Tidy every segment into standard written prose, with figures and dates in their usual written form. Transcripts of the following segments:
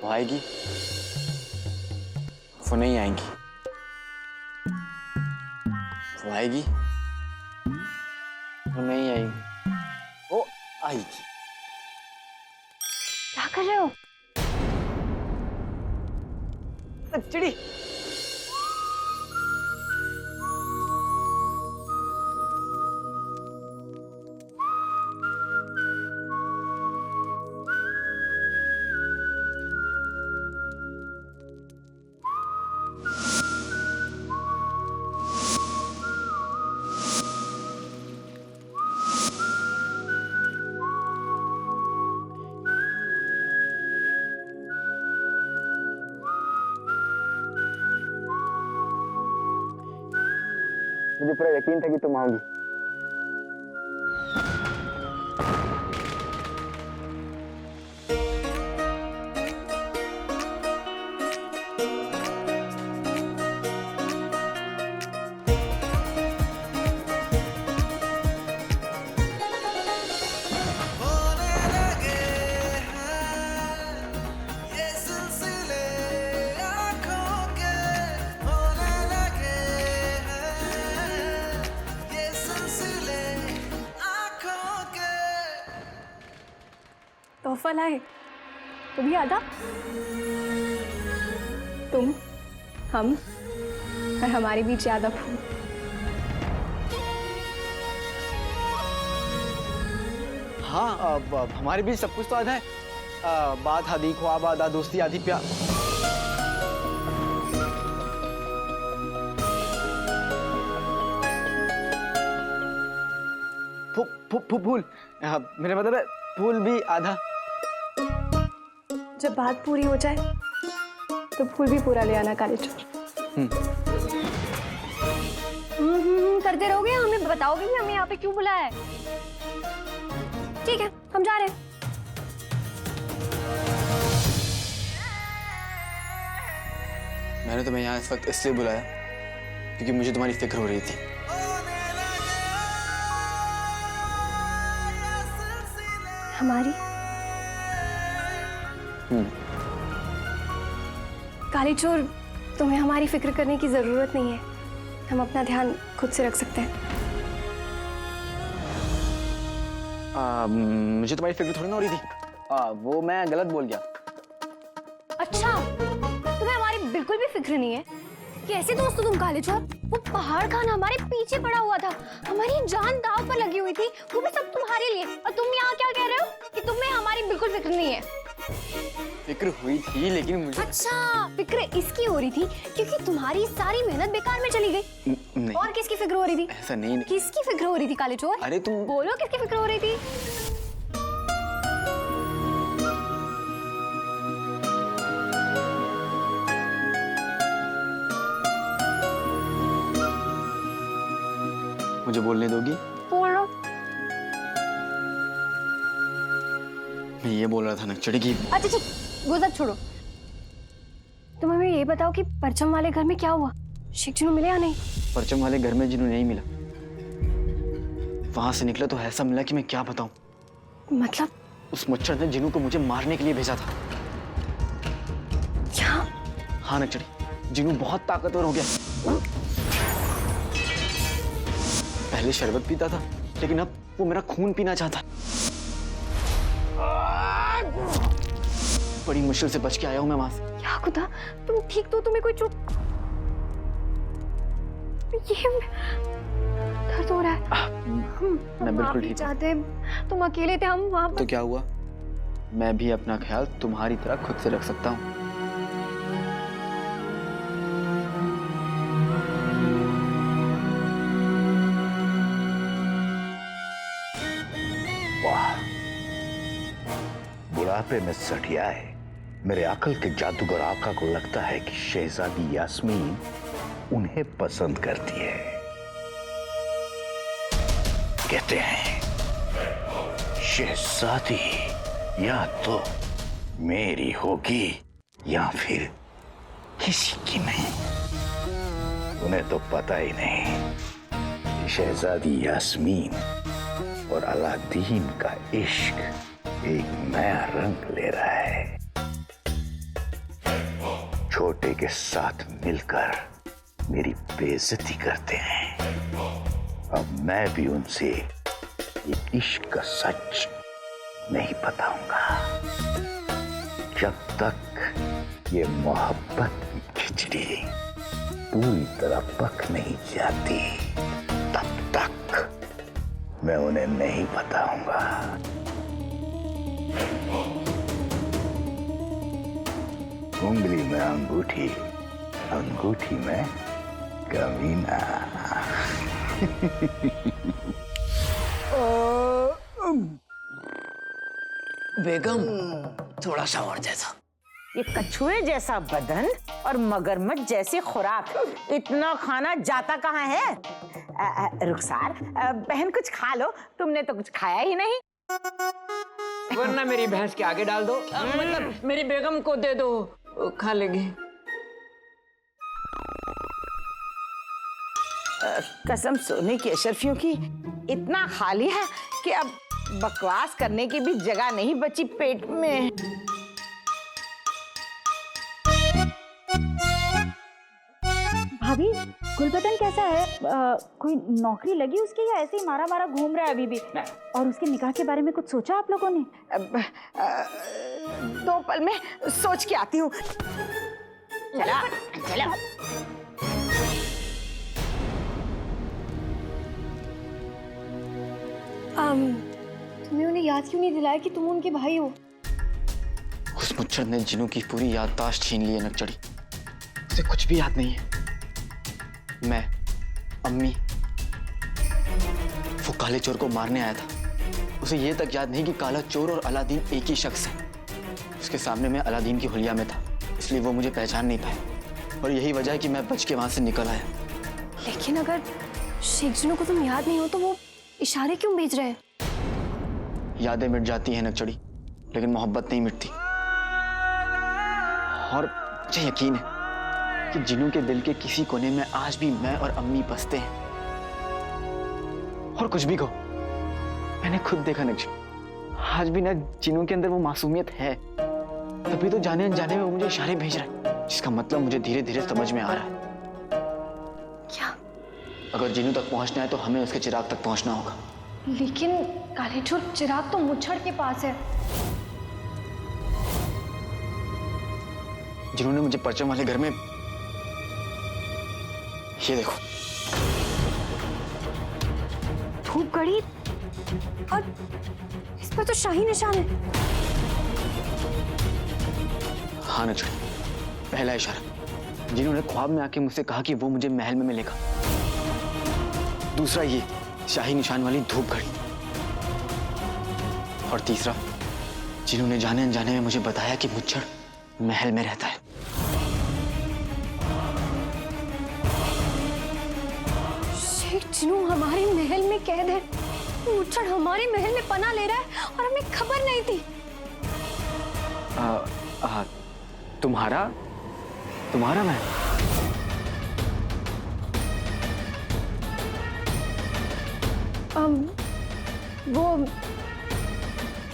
वो आएगी, वो नहीं आएगी। वो आएगी, वो नहीं आएगी। वो आएगी। क्या कर रहे हो? चिड़ी। मुझे पूरा यकीन था कि तुम आओगी। तोहफा लाए, तू भी आधा। तुम, हम और हमारे बीच ज्यादा फूल। हाँ, अब हमारे बीच सब कुछ तो आधा है। बात आधी, ख्वाब आधा, दोस्ती आधी, प्यार। फूल, मेरा मतलब है फूल भी आधा। जब बात पूरी हो जाए तो फूल भी पूरा ले आना काले चोर। करते रहोगे? हमें बताओगे भी हमें यहाँ पे क्यों बुलाया है? ठीक है, हम जा रहे हैं। मैंने तुम्हें यहाँ इस वक्त इसलिए बुलाया क्योंकि मुझे तुम्हारी फिक्र हो रही थी। हमारी? काली चोर, तुम्हें हमारी फिक्र करने की जरूरत नहीं है। हम अपना ध्यान खुद से रख सकते हैं। मुझे तुम्हारी फिक्र थोड़ी ना हो रही थी। वो मैं गलत बोल गया। अच्छा, तुम्हें हमारी बिल्कुल भी फिक्र नहीं है? कैसे दोस्त हो तुम काले चोर? वो पहाड़ खाना हमारे पीछे पड़ा हुआ था, हमारी जान दांव पर लगी हुई थी, वो भी सब तुम्हारे लिए। और तुम यहाँ क्या कह रहे हो कि तुम्हें हमारी बिल्कुल फिक्र नहीं है? फिक्र हुई थी लेकिन मुझे। अच्छा, फिक्र इसकी हो रही थी क्योंकि तुम्हारी सारी मेहनत बेकार में चली गई। नहीं। और किसकी फिक्र हो रही थी? ऐसा नहीं। किसकी फिक्र हो रही थी काले चोर? अरे तुम बोलो, किसकी फिक्र हो रही थी? मुझे बोलने दोगी? बोलो। मैं ये बोल रहा था ना चिड़ी की। अच्छा ठीक, वो सब छोड़ो। तुम हमें ये बताओ कि परचम वाले घर में क्या हुआ? शेख जिनू मिले या नहीं? परचम वाले घर में जिन्हों नहीं मिला, वहां से निकला तो ऐसा मिला कि मैं क्या बताऊं। मतलब? उस मच्छर ने जिन्नू को मुझे मारने के लिए भेजा था। क्या? हाँ नक्चड़ी, जिन्नू बहुत ताकतवर हो गया। पहले शरबत पीता था लेकिन अब वो मेरा खून पीना चाहता। बड़ी मुश्किल से बच के आया हूं मैं वहां से। क्या खुदा, तुम ठीक तो? तुम्हें कोई चोट? ये दर्द हो रहा है। मैं बिल्कुल ठीक हूँ। तुम अकेले थे, हम वहां पर। तो क्या हुआ? मैं भी अपना ख्याल तुम्हारी तरह खुद से रख सकता हूँ। वाह, बुढ़ापे में सठिया है। मेरे अकल के जादूगर आका को लगता है कि शहजादी यास्मीन उन्हें पसंद करती है। कहते हैं शहजादी या तो मेरी होगी या फिर किसी की नहीं। उन्हें तो पता ही नहीं कि शहजादी यास्मीन और अलादीन का इश्क एक नया रंग ले रहा है। बेटे के साथ मिलकर मेरी बेइज्जती करते हैं। अब मैं भी उनसे ये इश्क का सच नहीं बताऊंगा जब तक ये मोहब्बत की खिचड़ी पूरी तरह पक नहीं जाती। तब तक मैं उन्हें नहीं बताऊंगा। उंगली में अंगूठी, अंगूठी में कमीना। बेगम, थोड़ा सा और दे दो। ये कछुए जैसा बदन और मगरमच्छ जैसी खुराक, इतना खाना जाता कहाँ है? रुखसार, बहन कुछ खा लो, तुमने तो कुछ खाया ही नहीं। वरना मेरी भैंस के आगे डाल दो, मतलब मेरी बेगम को दे दो, खा लेगी। कसम सोने की अशरफियों की, इतना खाली है कि अब बकवास करने की भी जगह नहीं बची पेट में। भाभी, गुलबदन कैसा है? कोई नौकरी लगी उसकी या ऐसे ही मारा मारा घूम रहा है अभी भी? और उसके निकाह के बारे में कुछ सोचा आप लोगों ने? 2 पल में सोच के आती हूँ। चला, चला। तुम्हें उन्हें याद क्यों नहीं दिलाया कि तुम उनके भाई हो? उस मुच्छर ने जिनों की पूरी याददाश्त छीन ली है नकचड़ी। उसे कुछ भी याद नहीं है। मैं, अम्मी, वो काले चोर को मारने आया था। उसे ये तक याद नहीं कि काला चोर और अलादीन एक ही शख्स है। उसके सामने मैं अलादीन की हुलिया में था, इसलिए वो मुझे पहचान नहीं पाया और यही वजह है कि मैं बच के वहां से निकल आया। लेकिन अगर शेख जिनों को तुम याद नहीं हो तो वो इशारे क्यों भेज रहे हैं? यादें मिट जाती हैं नकचड़ी, लेकिन मोहब्बत नहीं मिटती। और मुझे यकीन है कि जिनों के दिल के किसी कोने में आज भी मैं और अम्मी बसते हैं। और कुछ भी कहो, मैंने खुद देखा नकचड़ी, आज भी ना जिनों के अंदर वो मासूमियत है। तभी तो जाने अनजाने में वो मुझे इशारे भेज रहा है, जिसका मतलब मुझे धीरे धीरे समझ में आ रहा है। क्या? अगर जिनों तक पहुंचना है तो हमें उसके चिराग तक पहुंचना होगा। लेकिन काले चोर चिराग तो मुच्छड़ के पास है। जिन्होंने मुझे परचम वाले घर में, ये देखो, धूप गड़ी और इस पर तो शाही निशान है। हाँ नचड़ी, पहला इशारा। जिन्होंने ख्वाब में आके मुझसे कहा कि वो मुझे महल में मिलेगा। दूसरा ये शाही निशान वाली धूप घड़ी। और तीसरा, जिन्होंने जाने अनजाने में मुझे बताया कि मुच्छड़ महल में रहता है। शेख जिनू हमारे महल में कैद है। मुच्छड़ हमारे महल में पनाह ले रहा है और हमें खबर नहीं थी। तुम्हारा महल? वो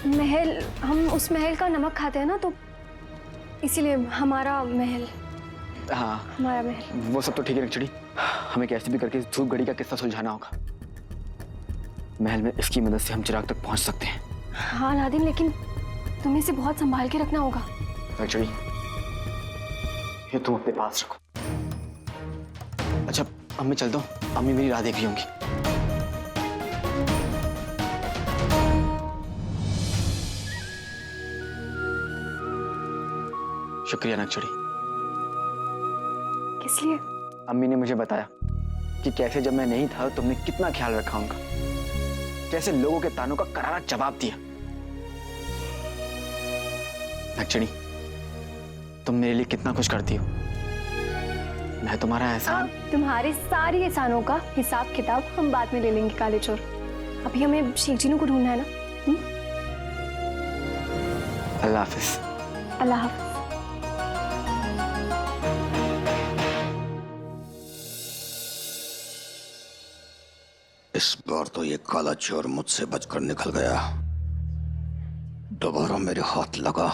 महल, हम उस महल का नमक खाते हैं ना, तो इसीलिए हमारा महल। हाँ, हमारा महल। वो सब तो ठीक है नकचड़ी, हमें कैसे भी करके इस धूप घड़ी का किस्सा सुलझाना होगा। महल में इसकी मदद से हम चिराग तक पहुंच सकते हैं। हाँ अलादीन, लेकिन तुम्हें इसे बहुत संभाल के रखना होगा। नकचड़ी, ये तुम अपने पास रखो। अच्छा, अब मैं चलता हूँ, अम्मी मेरी राह देख रही होंगी। शुक्रिया नकचड़ी। किस लिए? अम्मी ने मुझे बताया कि कैसे जब मैं नहीं था तुमने कितना ख्याल रखा उनका, कैसे लोगों के तानों का करारा जवाब दिया। नकचड़ी, तुम मेरे लिए कितना कुछ करती हो। मैं तुम्हारा एहसान। तुम्हारे सारे एहसानों का हिसाब किताब हम बाद में ले लेंगे काले चोर। अभी हमें शेख जिनू को ढूंढना है ना। अल्लाह हाफिज। अल्लाह हाफिज। इस बार तो ये काला चोर मुझसे बचकर निकल गया। दोबारा मेरे हाथ लगा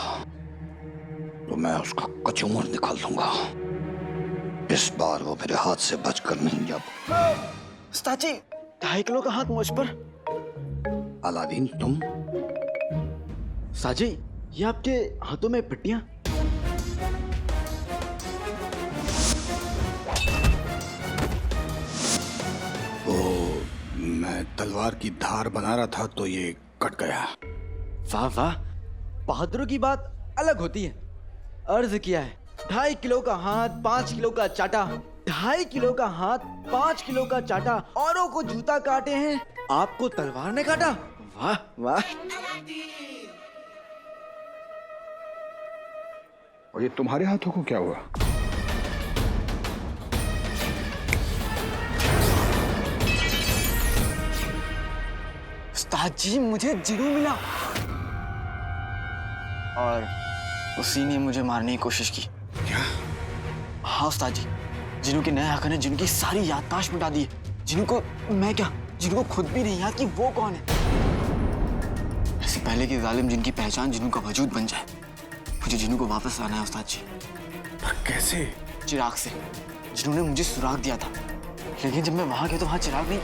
तो मैं उसका कचूमर निकाल दूंगा। इस बार वो मेरे हाथ से बचकर नहीं जाएगा। उस्ताद जी, 2.5 किलो का हाथ मुझ पर। अलादीन, तुम? उस्ताद जी, ये आपके हाथों में पट्टियां? मैं तलवार की धार बना रहा था तो ये कट गया। वाह वाह, बहादुरों की बात अलग होती है। अर्ज किया है 2.5 किलो का हाथ 5 किलो का चाटा, 2.5 किलो का हाथ 5 किलो का चाटा। औरों को जूता काटे हैं, आपको तलवार ने काटा। वाह वाह। और ये तुम्हारे हाथों को क्या हुआ? उस्ताद जी, मुझे जिगू मिला और उसी ने मुझे मारने की कोशिश की। क्या? हाँ उस्ताद जी, जिन्हों के नए आका ने जिनकी सारी याददाश्त मिटा दी है, जिनको मैं क्या, जिनको खुद भी नहीं याद कि वो कौन है। ऐसे पहले के जालिम जिनकी पहचान जिन्हों का वजूद बन जाए, मुझे जिन्हों को वापस लाना है उस्ताद जी। पर कैसे? चिराग से, जिन्होंने मुझे सुराग दिया था। लेकिन जब मैं वहां गया तो वहां चिराग नहीं,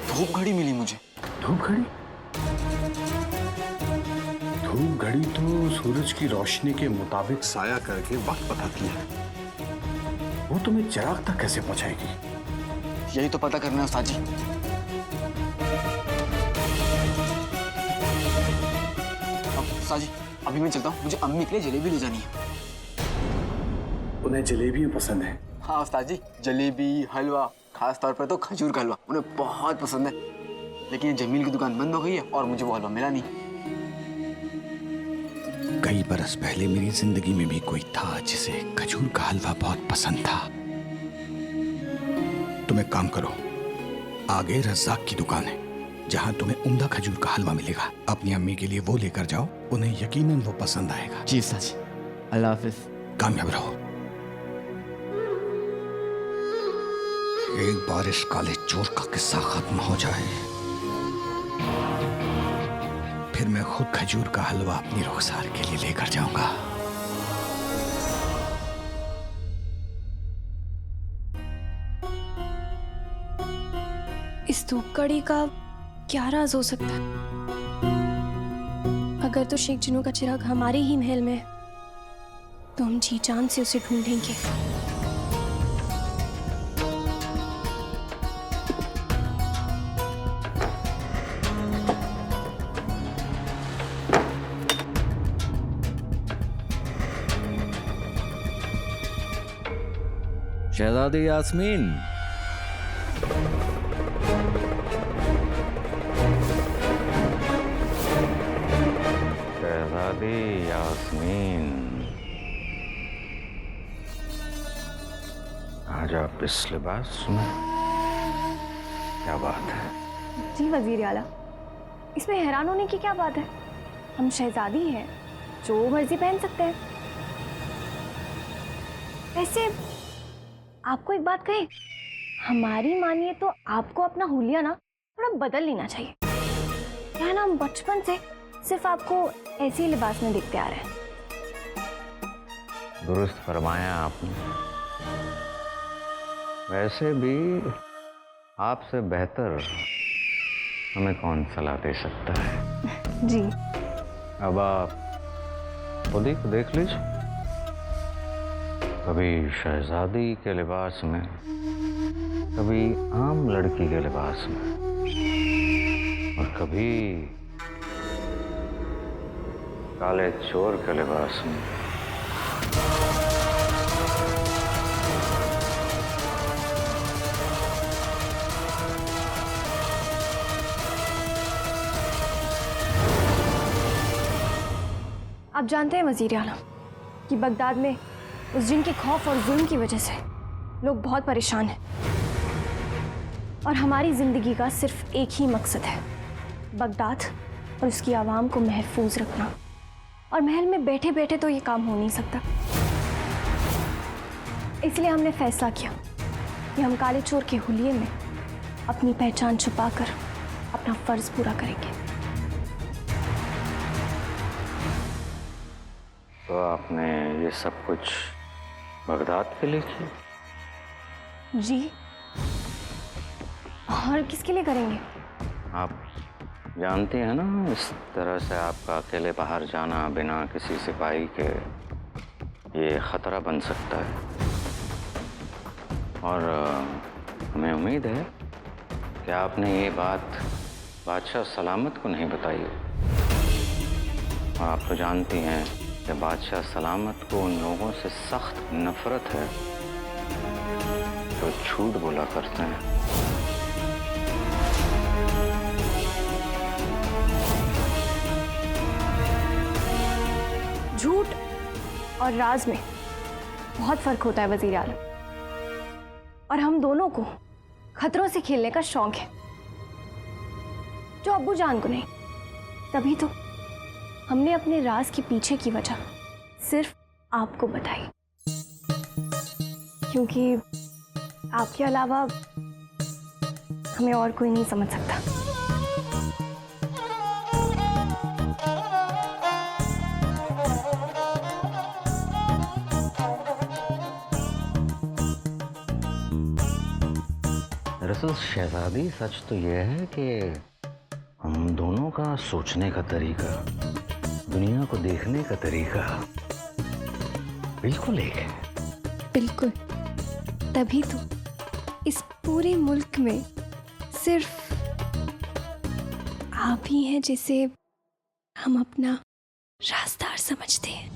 धूप घड़ी मिली मुझे। धूप घड़ी? धूप घड़ी तो सूरज की रोशनी के मुताबिक साया करके वक्त बताती है। वो तुम्हें चिराग तक कैसे पहुंचाएगी? यही तो पता करना है उस्ताद जी। अब उस्ताद जी, अभी मैं चलता हूँ, मुझे अम्मी के लिए जलेबी ले जानी है। उन्हें जलेबियां पसंद है? हाँ उस्ताद जी, जलेबी, हलवा, खास तौर पर तो खजूर का हलवा उन्हें बहुत पसंद है। लेकिन जमील की दुकान बंद हो गई है और मुझे वो हलवा मिला नहीं। कई बरस पहले मेरी जिंदगी में भी कोई था जिसे खजूर का हलवा बहुत पसंद था। तुम एक काम करो, आगे रज़ाक की दुकान है जहां तुम्हें उम्दा खजूर का हलवा मिलेगा। अपनी अम्मी के लिए वो लेकर जाओ, उन्हें यकीनन वो पसंद आएगा। जी उस्ताद जी, अल्लाह हाफिज। कामयाब रहो। एक बार इस काले चोर का किस्सा खत्म हो जाए, फिर मैं खुद खजूर का हलवा अपनी रुखसार के लिए लेकर जाऊंगा। इस धूप घड़ी का क्या राज हो सकता है? अगर तो शेख जिन्नू का चिराग हमारे ही महल में है, तो हम जी जान से उसे ढूंढेंगे। शहजादी यास्मीन, शहजादी यास्मीन, आज आप इस लिबास में, क्या बात है? जी वजीर आला, इसमें हैरान होने की क्या बात है? हम शहजादी हैं, जो मर्जी पहन सकते हैं। वैसे आपको एक बात कहें, हमारी मानिए तो आपको अपना हुलिया ना थोड़ा बदल लेना चाहिए। क्या है ना, हम बचपन से सिर्फ आपको ऐसे ही लिबास में देखते आ रहे हैं। दुरुस्त फरमाया आपने। वैसे भी आपसे बेहतर हमें कौन सलाह दे सकता है? जी। अब आप खुद ही को देख लीजिए, कभी शहजादी के लिबास में, कभी आम लड़की के लिबास में, और कभी काले चोर के लिबास में। आप जानते हैं वजीर आला कि बगदाद में उस जिन के खौफ और जुल्म की वजह से लोग बहुत परेशान हैं, और हमारी जिंदगी का सिर्फ एक ही मकसद है, बगदाद और उसकी आवाम को महफूज रखना। और महल में बैठे बैठे तो ये काम हो नहीं सकता, इसलिए हमने फैसला किया कि हम काले चोर के हुलिये में अपनी पहचान छुपाकर अपना फर्ज पूरा करेंगे। तो आपने ये सब कुछ बगदाद के लिए किया? जी? और किसके लिए करेंगे? आप जानती हैं ना, इस तरह से आपका अकेले बाहर जाना बिना किसी सिपाही के ये खतरा बन सकता है। और हमें उम्मीद है कि आपने ये बात बादशाह सलामत को नहीं बताई। और आप तो जानती हैं कि बादशाह सलामत को उन लोगों से सख्त नफरत है जो झूठ बोला करते हैं। झूठ और राज में बहुत फर्क होता है वजीर आलम, और हम दोनों को खतरों से खेलने का शौक है, जो अब्बू जान को नहीं। तभी तो हमने अपने राज के पीछे की वजह सिर्फ आपको बताई, क्योंकि आपके अलावा हमें और कोई नहीं समझ सकता। दरअसल शहजादी, सच तो यह है कि हम दोनों का सोचने का तरीका, दुनिया को देखने का तरीका बिल्कुल एक है। बिल्कुल, तभी तो इस पूरे मुल्क में सिर्फ आप ही हैं जिसे हम अपना राजदार समझते हैं।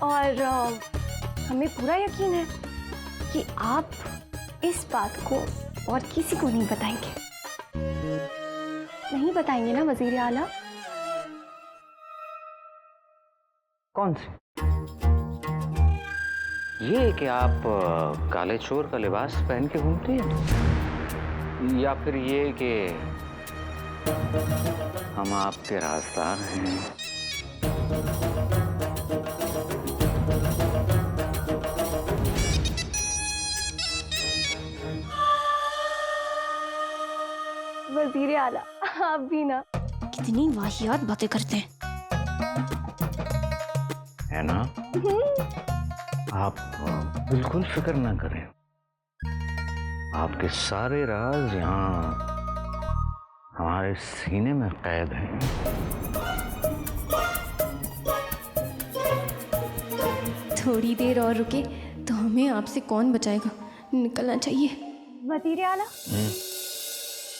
और हमें पूरा यकीन है कि आप इस बात को और किसी को नहीं बताएंगे। नहीं बताएंगे ना वजीर आला? कौन सी? ये कि आप काले चोर का लिबास पहन के घूमती हैं, या फिर ये कि हम आपके राजदार हैं? वजीर आला, आप भी ना कितनी वाहियात बातें करते हैं। है ना? आप बिल्कुल फिक्र ना करें, आपके सारे राज यहाँ हमारे सीने में कैद हैं। थोड़ी देर और रुके तो हमें आपसे कौन बचाएगा, निकलना चाहिए। वजीर आला,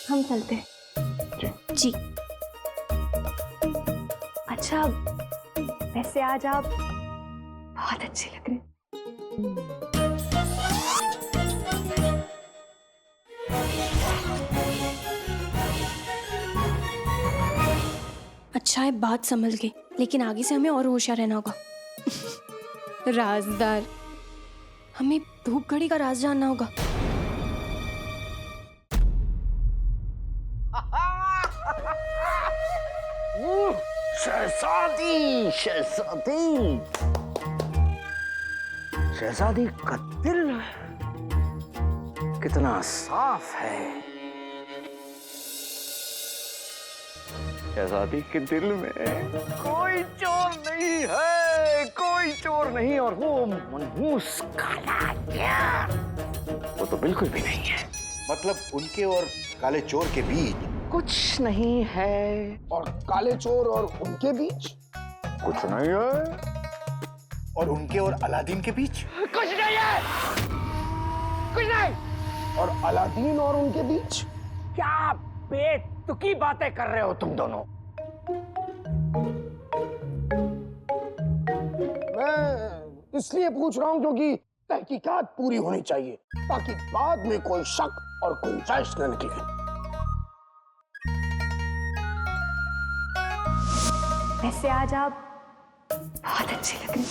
हम चलते हैं। जी। अच्छा, वैसे आज आप बहुत अच्छे लग रहे हैं। अच्छा है, बात संभल गई, लेकिन आगे से हमें और होशियार रहना होगा। राजदार, हमें धूप घड़ी का राज जानना होगा। शहजादी, शहजादी, शहजादी का दिल कितना साफ है। शहजादी के दिल में कोई चोर नहीं है, कोई चोर नहीं। और वो मनहूस काला क्या, वो तो बिल्कुल भी नहीं है। मतलब उनके और काले चोर के बीच कुछ नहीं है। और काले चोर और उनके बीच कुछ नहीं है। और उनके और अलादीन के बीच कुछ नहीं है, कुछ नहीं। और अलादीन और उनके बीच क्या बेतुकी बातें कर रहे हो तुम दोनों? मैं इसलिए पूछ रहा हूं क्योंकि तहकीकात पूरी होनी चाहिए, ताकि बाद में कोई शक और गुंजाइश न निकले। वैसे आज आप बहुत अच्छे लग रहे हैं।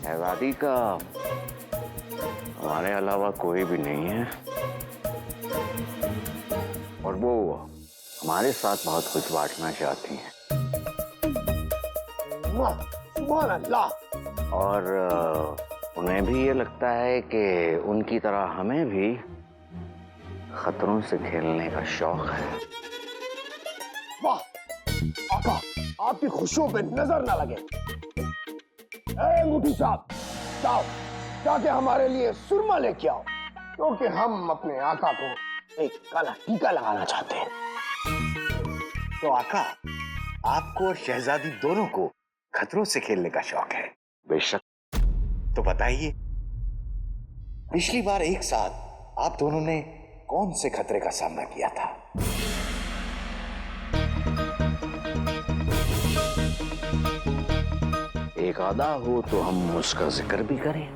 शहजादी का हमारे अलावा कोई भी नहीं है, और वो हमारे साथ बहुत कुछ बांटना चाहती हैं। सुभान अल्लाह। और उन्हें भी ये लगता है कि उनकी तरह हमें भी खतरों से खेलने का शौक है। वाह आका, आपकी खुशियों पे नजर ना लगे। ए अंगूठी साहब, जाओ जाके हमारे लिए सुरमा लेके आओ, क्योंकि हम अपने आका को एक काला टीका लगाना चाहते हैं। तो आका, आपको और शहजादी दोनों को खतरों से खेलने का शौक है? बेशक। तो बताइए, पिछली बार एक साथ आप दोनों ने कौन से खतरे का सामना किया था? एक आधा हो तो हम उसका जिक्र भी करें।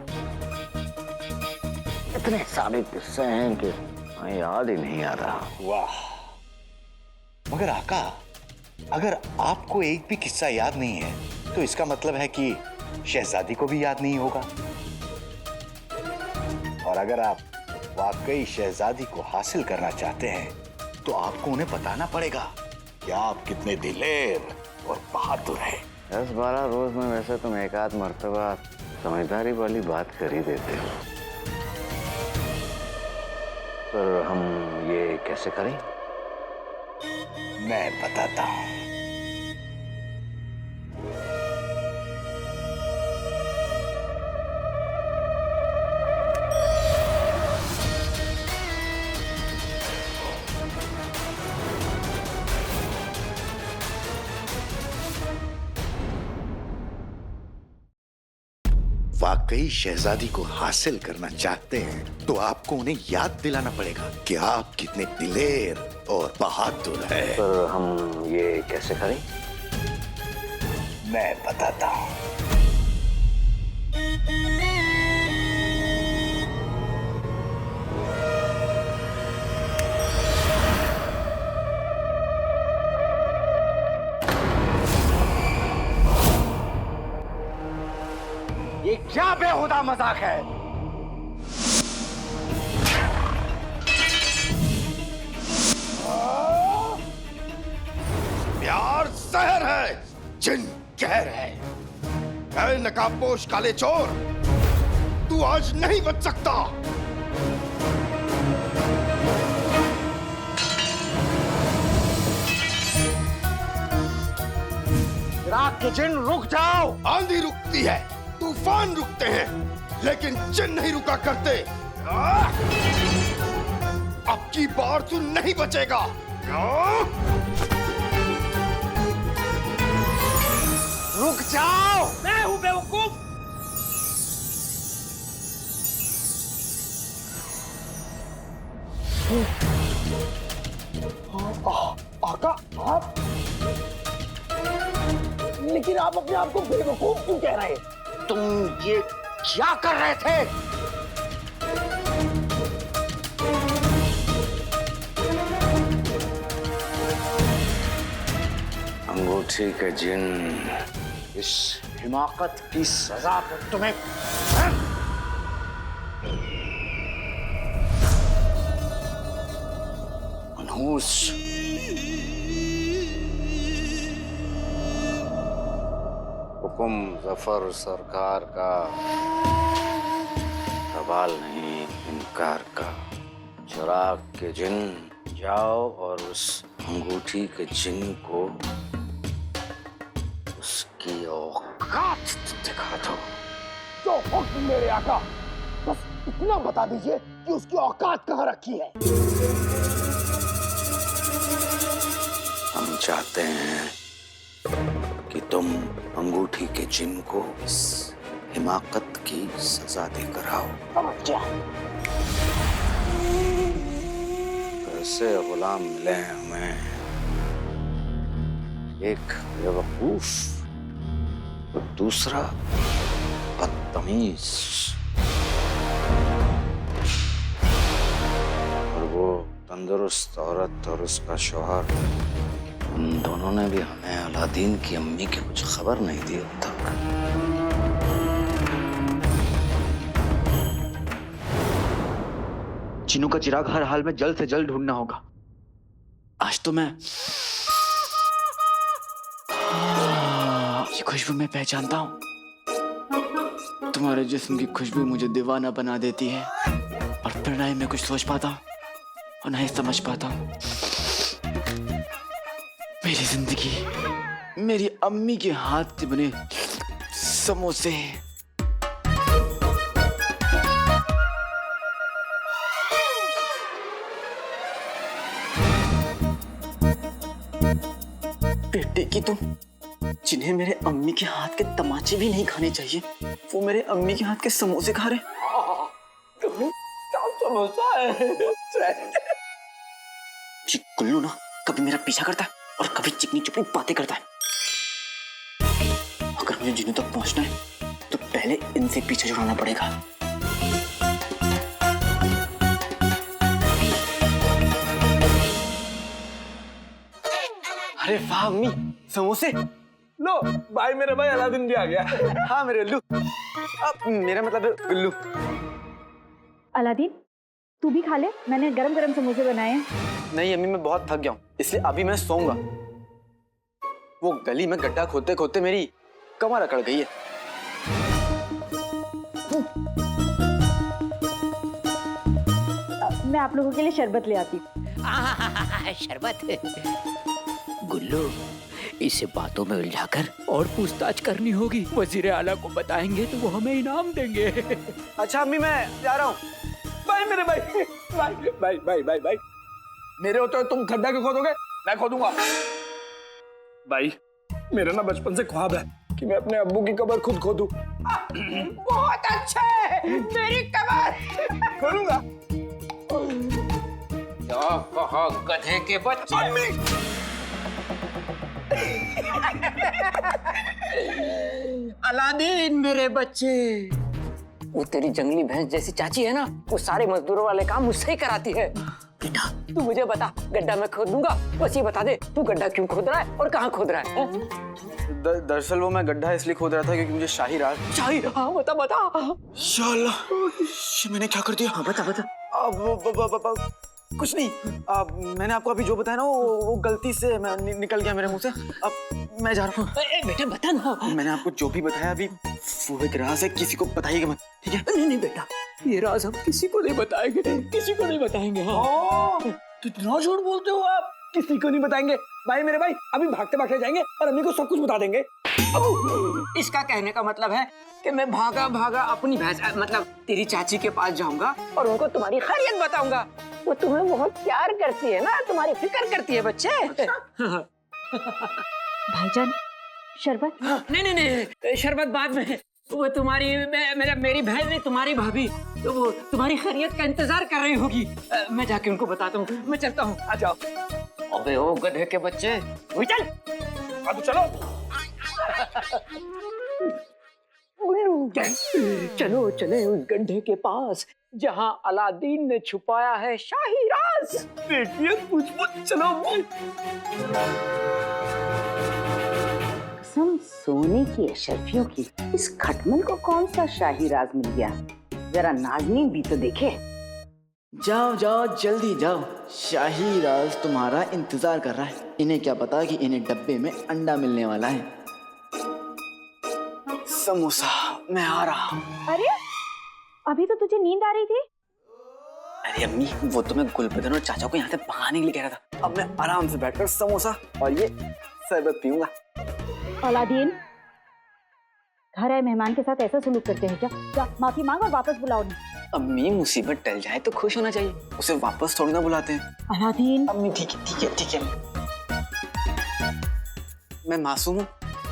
इतने सारे किस्से हैं कि याद ही नहीं आ रहा। वाह, मगर आका, अगर आपको एक भी किस्सा याद नहीं है तो इसका मतलब है कि शहजादी को भी याद नहीं होगा। और अगर आप वाकई शहजादी को हासिल करना चाहते हैं तो आपको उन्हें बताना पड़ेगा कि आप कितने दिलेर और बहादुर हैं। 10-12 रोज में वैसे तुम एक आध मर्तबा समझदारी वाली बात कर ही देते हो, पर हम ये कैसे करें? मैं बताता हूं। वाकई शहजादी को हासिल करना चाहते हैं तो आपको उन्हें याद दिलाना पड़ेगा कि आप कितने दिलेर और बहादुर हैं। पर हम ये कैसे करें? मैं बताता हूं। ये क्या बेहुदा मजाक है? प्यार जहर है, जिन कहर है। ऐ नकाबपोश काले चोर, तू आज नहीं बच सकता। रात के जिन रुक जाओ। आंधी रुकती है, तूफान रुकते हैं, लेकिन जिन नहीं रुका करते। अब की बार तू नहीं बचेगा। रुक जाओ। मैं हूं बेवकूफ। आका, आप, लेकिन आप अपने आप को बेवकूफ क्यों कह रहे हैं? तुम ये क्या कर रहे थे? अंगूठी के जिन, इस हिमाकत की सजा तो तुम्हें मनहूस। हुकुम जफर सरकार का, सवाल नहीं इनकार का। चिराग के जिन, जाओ और उस अंगूठी के जिन को उसकी औकात दिखा दो। जो हुक्म मेरे आका, बस इतना बता दीजिए कि उसकी औकात कहाँ रखी है। हम चाहते हैं कि तुम अंगूठी के जिन को इस हिमाकत की सजा देकर आओ। समझ गया। ऐसे गुलाम मिले हमें, एक बेवकूफ और दूसरा बदतमीज, और वो तंदुरुस्त औरत और उसका शौहर, उन दोनों ने भी हमें अलादीन की अम्मी की कुछ खबर नहीं दी अब तक। चिन्नू का चिराग हर हाल में जल्द से जल्द ढूंढना होगा। आज तो मैं ये खुशबू मैं पहचानता हूँ। तुम्हारे जिस्म की खुशबू मुझे दीवाना बना देती है, और फिर ना ही मैं कुछ सोच पाता हूँ और ना ही समझ पाता हूँ। मेरी जिंदगी, मेरी अम्मी के हाथ के बने समोसे। बेटे की तुम, जिन्हें मेरे अम्मी के हाथ के तमाचे भी नहीं खाने चाहिए, वो मेरे अम्मी के हाथ के समोसे खा रहे। समोसा है। ये गुल्लू ना कभी मेरा पीछा करता है और कभी चिकनी चुपड़ी बातें करता है। अगर मुझे जिन्हों तक पहुंचना है तो पहले इनसे पीछे छुड़ाना पड़ेगा। अरे वाह अम्मी, समोसे। लो भाई, मेरे भाई अलादीन भी आ गया। हाँ मेरे उल्लू, मेरा मतलब गुल्लू। अलादीन, तू भी खा ले, मैंने गरम गरम समोसे बनाए हैं। नहीं अम्मी, मैं बहुत थक गया हूँ, इसलिए अभी मैं सोऊंगा। वो गली में गड्ढा खोदते खोदते मेरी कमर अकड़ गई है। मैं आप लोगों के लिए शरबत ले आती हूँ। शरबत। गुल्लू, इसे बातों में उलझाकर और पूछताछ करनी होगी। वजीर आला को बताएंगे तो वो हमें इनाम देंगे। अच्छा अम्मी, मैं जा रहा हूँ। भाई मेरे भाई, भाई भाई भाई भाई भाई, मेरे होते हो तुम खड्डा क्यों खोदोगे? मैं खोदूंगा। भाई मेरा ना बचपन से ख्वाब है कि मैं अपने अब्बू की कब्र खुद खोदूं। बहुत अच्छे, मेरी कमर खोदूंगा। क्या कहा गधे के बच्चे? अलादीन मेरे बच्चे, वो तेरी जंगली भैंस जैसी चाची है ना, वो सारे मजदूरों वाले काम मुझसे ही कराती है। बेटा तू मुझे बता, गड्ढा मैं खोद दूंगा, बस ये बता दे तू गड्ढा क्यों खोद रहा है और कहाँ खोद रहा है? दरअसल वो मैं गड्ढा इसलिए खोद रहा था क्योंकि मुझे शाही राज। शाही? हाँ बता बता। शाला, ये मैंने क्या कर दिया? हाँ बता बता। कुछ नहीं, मैंने आपको अभी जो बताया ना वो गलती से निकल गया मेरे मुंह से। अब मैं जा रहा हूँ। बेटा बता ना। मैंने आपको जो भी बताया अभी वो एक राज है, किसी को बताइएगा मत, ठीक है? नहीं नहीं बेटा, ये राज हम किसी को नहीं बताएंगे, किसी को नहीं बताएंगे। हाँ कितना झूठ बोलते हो आप, किसी को नहीं बताएंगे? भाई मेरे भाई अभी भागते भागते जाएंगे और अम्मी को सब कुछ बता देंगे। इसका कहने का मतलब है कि मैं भागा भागा अपनी भैंस मतलब तेरी चाची के पास जाऊंगा और उनको तुम्हारी खैरियत बताऊंगा। वो तुम्हें बहुत प्यार करती है ना, तुम्हारी फिक्र करती है बच्चे। भाईजान, शरबत? नहीं नहीं नहीं, शरबत बाद में। वो तुम्हारी मेरी बहन नहीं, तुम्हारी भाभी, तो वो तुम्हारी खैरियत का इंतजार कर रही होगी। मैं जाके उनको बताता हूँ, मैं चलता हूँ। आ जाओ। अबे ओ गधे के बच्चे, चल। अब चलो। चलो चले उस गड्ढे के पास जहाँ अलादीन ने छुपाया है शाही राज। देखिए पूछ चलो। कसम सोने की अशरफियों की, इस खटमल को कौन सा शाही राज मिल गया? जरा नाज़नीन भी तो देखे। जाओ जाओ जल्दी जाओ, शाही राज तुम्हारा इंतजार कर रहा है। इन्हें क्या पता कि इन्हें डब्बे में अंडा मिलने वाला है। समोसा, मैं आ रहा हूँ। अरे अभी तो तुझे नींद आ रही थी। अरे अम्मी, वो तो मैं गुलबदन और चाचा को यहाँ से भगाने के लिए कह रहा था। अब मैं आराम से बैठकर समोसा और ये शरबत पीऊंगा। अलादीन, घर आए मेहमान के साथ ऐसा सलूक करते हैं क्या? जा माफी मांग और वापस बुलाओ नहीं। अम्मी, मुसीबत टल जाए तो खुश होना चाहिए, उसे वापस थोड़ी ना बुलाते हैं। अलादीन। अम्मी ठीक है ठीक है ठीक है। मैं मासूम हूँ,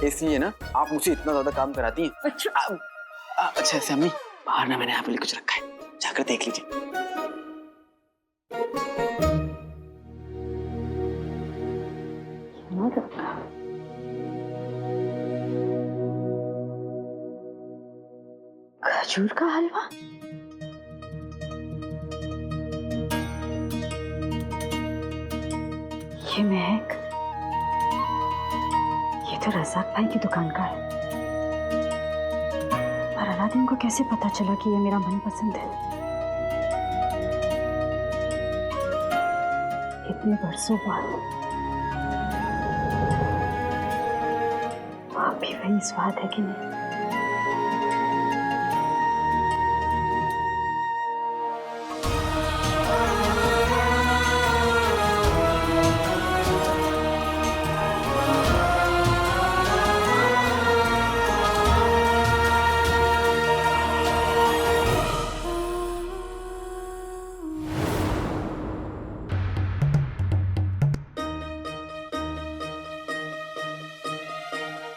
इसलिए ना आप मुझसे इतना ज्यादा काम कराती हैं। अच्छा अच्छा ऐसे अम्मी, बाहर ना मैंने आपके लिए कुछ रखा है, जाकर देख लीजिए। खजूर का हलवा? ये महक, ये तो रज़ाक भाई की दुकान का है। पर अलादीन को कैसे पता चला कि ये मेरा मनपसंद है? इतने बरसों बाद आप भी वही स्वाद है कि नहीं?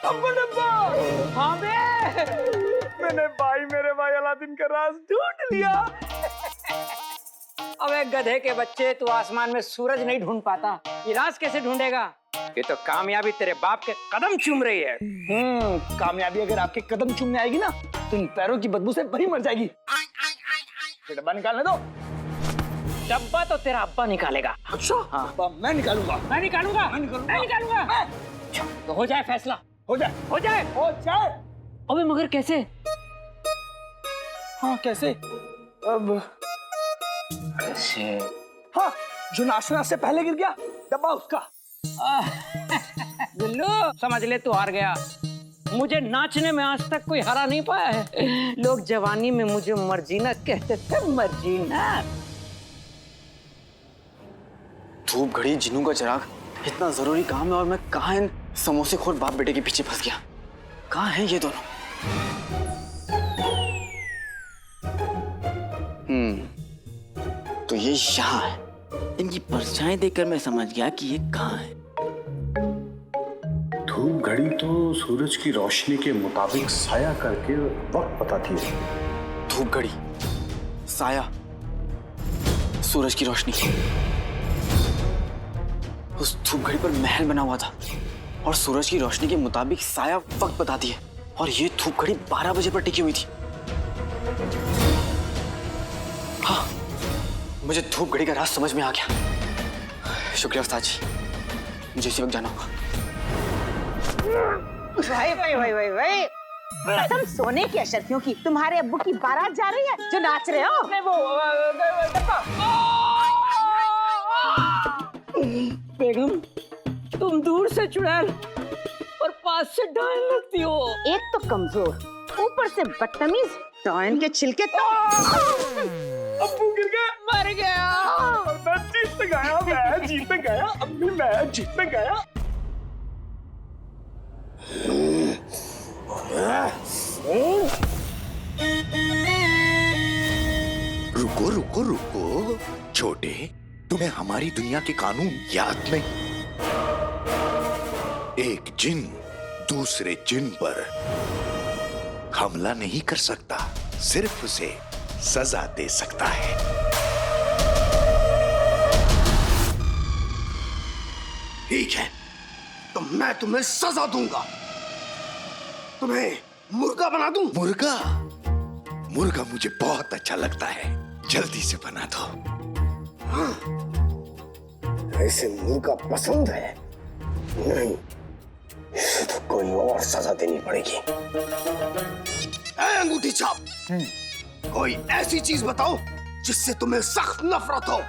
अब्बा डब्बा हाँ मैंने मेरे भाई अलादीन का राज ढूंढ लिया। अबे गधे के बच्चे, तू आसमान में सूरज नहीं ढूंढ पाता, ये राज कैसे ढूंढेगा? ये तो कामयाबी तेरे बाप के कदम चूम रही है। कामयाबी अगर आपके कदम चूमने आएगी ना तो इन पैरों की बदबू से भरी मर जाएगी। ये डब्बा निकालने दो। डब्बा तो तेरा अब्बा निकालेगा। अच्छा हाँ मैं निकालूंगा। मैं निकालूंगा। तो हो जाए फैसला। हो जाए। अबे मगर कैसे? हाँ कैसे? अब कैसे? हाँ जो नाचना से पहले गिर गया डब्बा उसका। गुल्लू समझ ले, तू हार गया। मुझे नाचने में आज तक कोई हरा नहीं पाया है। लोग जवानी में मुझे मर्जीना कहते थे, मर्जीना। धूप घड़ी जिन्नू का चिराग, इतना जरूरी काम है और मैं कहाँ इन समोसे खोर बाप बेटे के पीछे फंस गया। कहाँ हैं ये दोनों? तो ये यहाँ है। इनकी परछाई देखकर मैं समझ गया कि ये कहाँ है। धूप घड़ी तो सूरज की रोशनी के मुताबिक साया करके वक्त बताती है। धूप घड़ी, साया, सूरज की रोशनी। उस धूप घड़ी पर महल बना हुआ था और सूरज की रोशनी के मुताबिक साया वक्त बताती है, और ये धूप घड़ी 12 बजे पर टिकी हुई थी। हाँ, मुझे धूप घड़ी का राज समझ में आ गया। शुक्रिया उस्ताद जी, मुझे इसी वक्त जाना होगा। भाई कसम सोने की अशर्फियों की, तुम्हारे अब्बू की बारात जा रही है जो नाच रहे हो। बेगम, तुम दूर से चुड़ैल और पास से डायन लगती हो। एक तो कमजोर, ऊपर से बदतमीज, डायन के छिलके तो। अब्बू गिर गया, मर गया। मैं जीत गया, अम्मी मैं जीत गया। रुको रुको रुको छोटे, तुम्हें हमारी दुनिया के कानून याद नहीं? एक जिन दूसरे जिन पर हमला नहीं कर सकता, सिर्फ उसे सजा दे सकता है। ठीक है, तो मैं तुम्हें सजा दूंगा। तुम्हें मुर्गा बना दूं। मुर्गा? मुर्गा मुझे बहुत अच्छा लगता है, जल्दी से बना दो। हाँ, ऐसे मुर्गा पसंद है? नहीं, इसे तो कोई और सजा देनी पड़ेगी। अंगूठी छाप, कोई ऐसी चीज बताओ जिससे तुम्हें सख्त नफरत हो।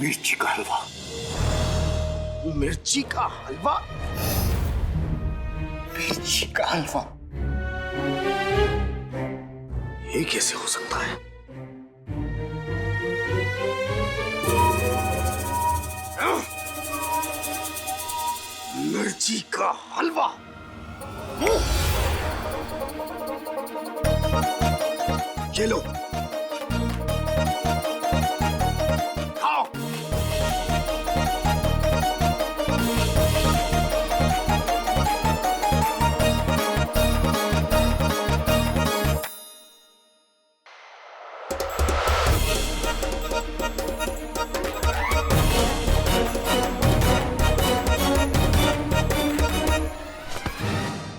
मिर्ची का हलवा। मिर्ची का हलवा? मिर्ची का हलवा ये कैसे हो सकता है? मिर्ची का हलवा? ये लो, खाओ।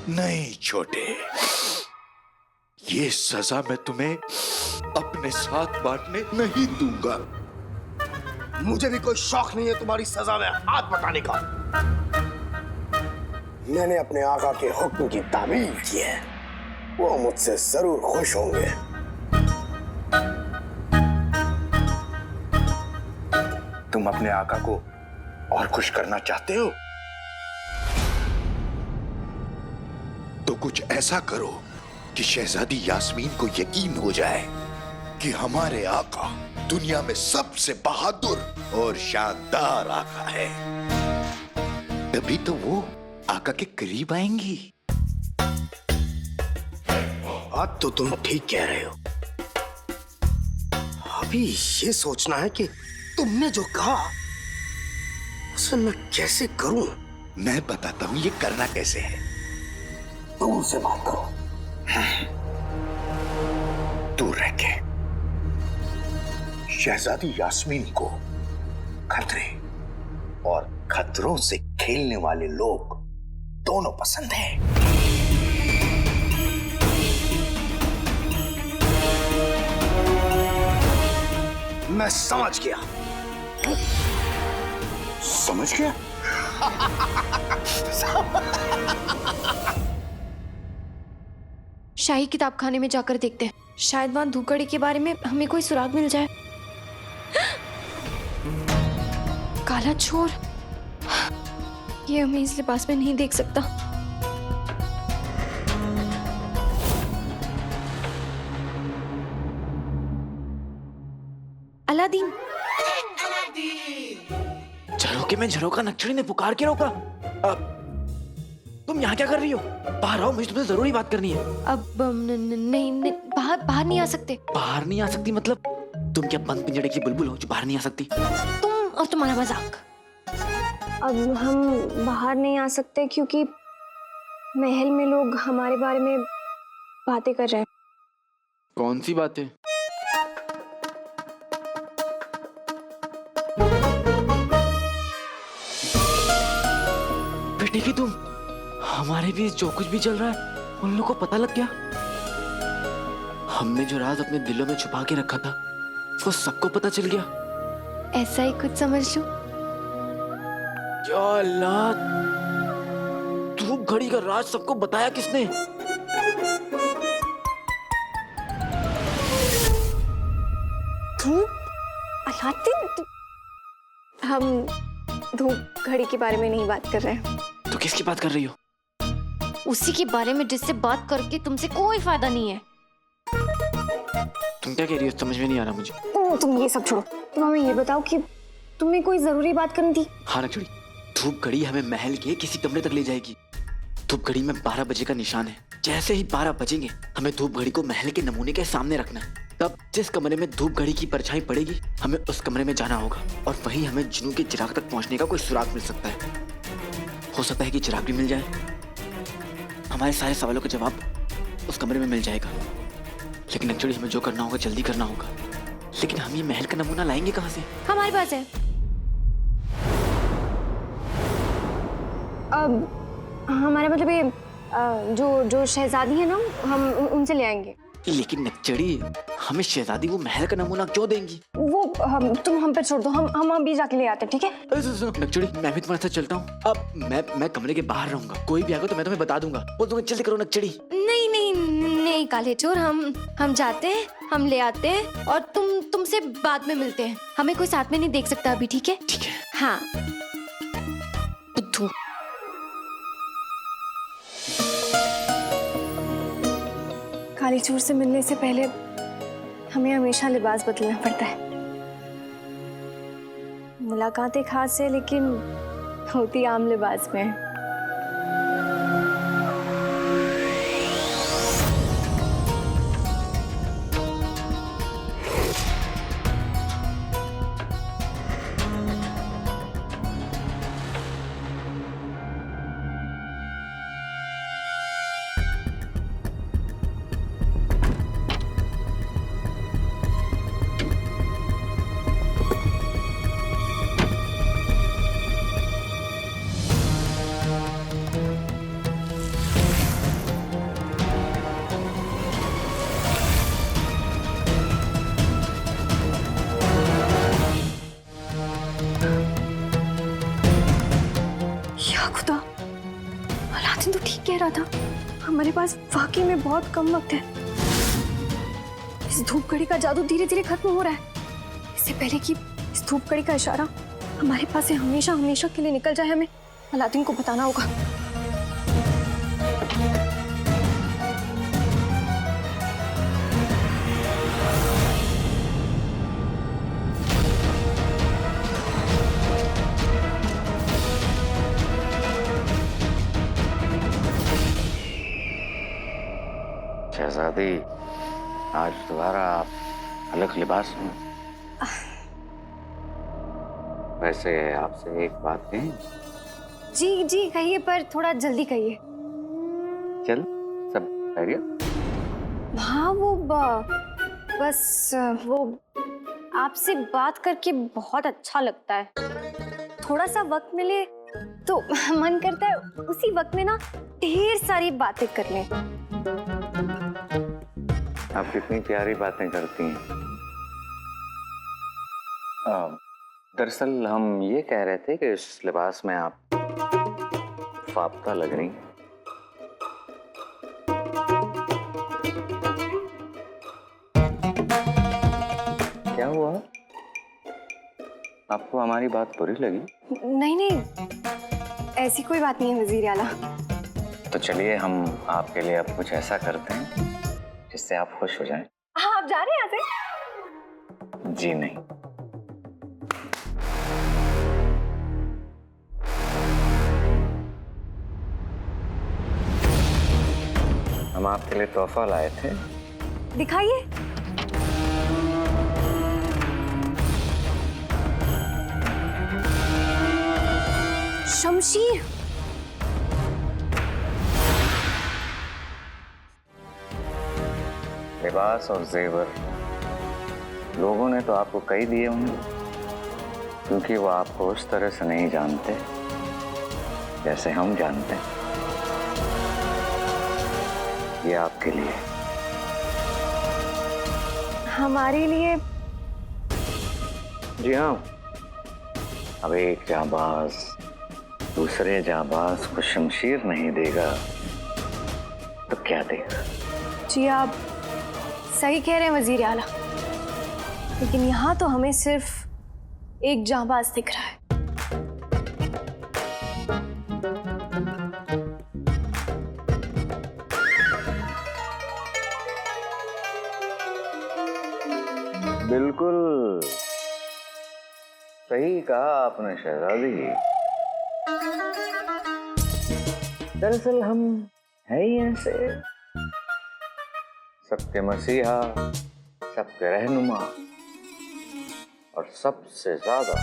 नहीं छोटे, ये सजा मैं तुम्हें अपने साथ बांटने नहीं दूंगा। मुझे भी कोई शौक नहीं है तुम्हारी सजा में हाथ बटाने का। मैंने अपने आका के हुक्म की तामील की है, वो मुझसे जरूर खुश होंगे। तुम अपने आका को और खुश करना चाहते हो तो कुछ ऐसा करो कि शहजादी यास्मीन को यकीन हो जाए कि हमारे आका दुनिया में सबसे बहादुर और शानदार आका है। तभी तो वो आका के करीब आएंगी। बात तो तुम ठीक कह रहे हो। अभी ये सोचना है कि तुमने जो कहा उसे मैं कैसे करूं? मैं बताता हूं ये करना कैसे है। दूर से बात करो, दूर रह के। शहजादी यास्मीन को खतरे और खतरों से खेलने वाले लोग दोनों पसंद हैं। मैं समझ गया। समझ गया? शाही किताबखाने में जाकर देखते हैं, शायद वहां धूपगढ़ी के बारे में हमें कोई सुराग मिल जाए। काला चोर, ये हमें इस लिबास में नहीं देख सकता। अलादीन। झरोके में झरोका नक्शड़ी ने पुकार के रोका। तुम यहाँ क्या कर रही हो? बाहर आओ, मुझे तुमसे जरूरी बात करनी है। अब नहीं, बाहर नहीं आ सकते। बाहर नहीं आ सकती मतलब? तुम क्या बंद पिंजड़े की बुलबुल हो जो बाहर नहीं आ सकती? तुम और तुम्हारा मजाक। अब हम बाहर नहीं आ सकते क्योंकि महल में लोग हमारे बारे में बातें कर रहे हैं। कौन सी बातें? बेटी की तुम, हमारे बीच जो कुछ भी चल रहा है उन लोगों को पता लग गया। हमने जो राज अपने दिलों में छुपा के रखा था वो सबको पता चल गया। ऐसा ही कुछ समझ लो। या अल्लाह, धूप घड़ी का राज सबको बताया किसने? धूप? अलादीन, हम धूप घड़ी के बारे में नहीं बात कर रहे हैं। तो किसकी बात कर रही हो? उसी के बारे में जिससे बात करके तुमसे कोई फायदा नहीं है। तुम क्या कह रही हो? समझ में नहीं आ रहा मुझे। तुम ये सब छोड़ो, तुम हमें ये बताओ कि तुम्हें कोई जरूरी बात करनी थी। हाँ नक्शड़ी, धूप घड़ी हमें महल के किसी कमरे तक ले जाएगी। धूप घड़ी में 12 बजे का निशान है। जैसे ही 12 बजेंगे हमें धूप घड़ी को महल के नमूने के सामने रखना है। तब जिस कमरे में धूप घड़ी की परछाई पड़ेगी हमें उस कमरे में जाना होगा और वहीं हमें जुनू के चिराग तक पहुंचने का कोई सुराग मिल सकता है। हो सकता है कि चिराग भी मिल जाए। हमारे सारे सवालों का जवाब उस कमरे में मिल जाएगा। लेकिन एक्चुअली हमें जो करना होगा जल्दी करना होगा। लेकिन हम ये महल का नमूना लाएंगे कहाँ से? हमारे पास है। अब हमारा मतलब ये जो शहजादी है ना, हम उनसे ले आएंगे। लेकिन नक्चड़ी, हमें शहजादी वो महल का नमूना क्यों देंगी? वो तुम हम पे छोड़ दो, हम अभी जाके ले आते हैं, ठीक है? सुनो नक्चड़ी, मैं भी तुम्हारे साथ चलता हूँ। अब मैं कमरे के बाहर रहूंगा। कोई भी आएगा तो मैं तुम्हें बता दूंगा। बोल दूंगा जल्दी करो नक्चड़ी। नहीं काले चोर, हम जाते हैं, हम ले आते हैं और तुमसे बाद में मिलते हैं। हमें कोई साथ में नहीं देख सकता अभी, ठीक है? ठीक है। हाँ बुद्धू। काली चोर से मिलने से पहले हमें हमेशा लिबास बदलना पड़ता है। मुलाकातें खास है लेकिन होती आम लिबास में है। तो ठीक कह रहा था, हमारे पास वाकई में बहुत कम वक्त है। इस धूप घड़ी का जादू धीरे धीरे खत्म हो रहा है। इससे पहले कि इस धूप घड़ी का इशारा हमारे पास से हमेशा हमेशा के लिए निकल जाए, हमें अलादीन को बताना होगा। शहजादी, आज दोबारा आप अलग लिबास में। वैसे आपसे एक बात कहें? जी जी कहिए, पर थोड़ा जल्दी कहिए। चल, सब खैरियत? हाँ बस वो आपसे बात करके बहुत अच्छा लगता है। थोड़ा सा वक्त मिले तो मन करता है उसी वक्त में ना ढेर सारी बातें कर लें। आप कितनी प्यारी बातें करती हैं। दरअसल हम ये कह रहे थे कि इस लिबास में आप फाख्ता लग रही हैं। क्या हुआ? आपको हमारी बात बुरी लगी? नहीं, ऐसी कोई बात नहीं है वजीर आला। तो चलिए हम आपके लिए अब कुछ ऐसा करते हैं जिससे आप खुश हो जाएं। हाँ, आप जा रहे हैं यहाँ से? जी नहीं। हम आपके लिए तोहफा लाए थे। दिखाइए। शमशीर। लिबास और जेवर लोगों ने तो आपको कई दिए होंगे, क्योंकि वो आपको उस तरह से नहीं जानते जैसे हम जानते हैं। ये आपके लिए। हमारे लिए? जी हाँ। अब एक जाबाज दूसरे जाबाज को शमशीर नहीं देगा तो क्या देगा? जी आप सही कह रहे हैं वजीर आला, लेकिन यहाँ तो हमें सिर्फ एक जाबाज दिख रहा है। बिल्कुल सही कहा आपने शहजादी। दरअसल हम हैं ही ऐसे, सबके मसीहा, सबके रहनुमा और सबसे ज्यादा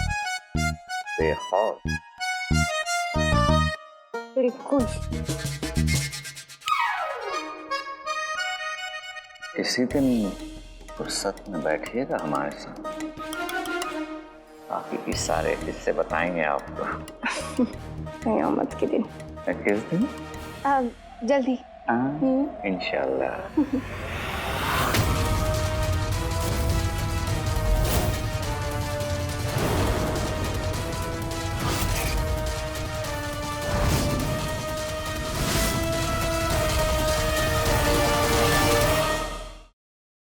बेखौफ। बिल्कुल। किसी दिन फुर्सत में बैठिएगा हमारे साथ, बाकी की सारे किस्से बताएंगे आपको। कयामत के दिन। किस दिन? जल्दी। इंशाल्लाह।